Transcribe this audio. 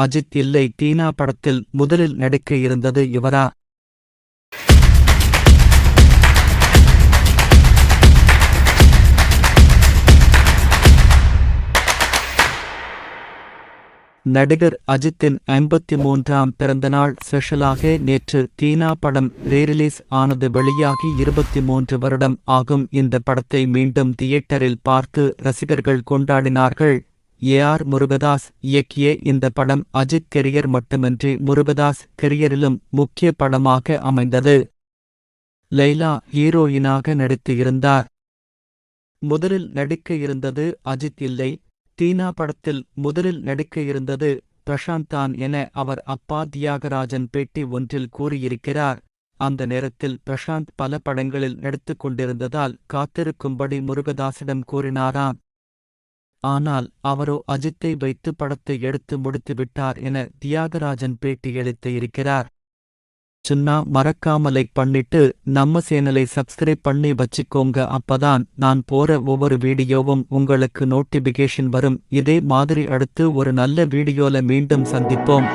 அஜித் இல்லை டீனா படத்தில் முதலில் நடிக்க இருந்தது இவரா? நடிகர் அஜித்தின் 53ஆம் பிறந்தநாள் ஸ்பெஷலாக நேற்று டீனா படம் ரீரிலீஸ் ஆனது. வெளியாகி 23 வருடம் ஆகும் இந்த படத்தை மீண்டும் தியேட்டரில் பார்த்து ரசிகர்கள் கொண்டாடினார்கள். ஏ.ஆர். முருகதாஸ் இயக்கிய இந்த படம் அஜித் கெரியர் மட்டுமின்றி முருகதாஸ் கெரியரிலும் முக்கிய படமாக அமைந்தது. லைலா ஹீரோயினாக நடித்து இருந்தார். முதலில் நடிக்க இருந்தது அஜித் இல்லை, டீனா படத்தில் முதலில் நடிக்க இருந்தது பிரசாந்த் தான் என அவர் அப்பா தியாகராஜன் பேட்டி ஒன்றில் கூறியிருக்கிறார். அந்த நேரத்தில் பிரசாந்த் பல படங்களில் நடித்துக் கொண்டிருந்ததால் காத்திருக்கும்படி முருகதாசிடம் கூறினாராம். ஆனால் அவரோ அஜித்தை வைத்து படத்தை எடுத்து முடித்துவிட்டார் என தியாகராஜன் பேட்டியளித்து இருக்கிறார். சுன்னா மறக்காம லைக் பண்ணிட்டு நம்ம சேனலை சப்ஸ்கிரைப் பண்ணி வச்சுக்கோங்க. அப்பதான் நான் போற ஒவ்வொரு வீடியோவும் உங்களுக்கு நோட்டிபிகேஷன் வரும். இதே மாதிரி அடுத்து ஒரு நல்ல வீடியோல மீண்டும் சந்திப்போம்.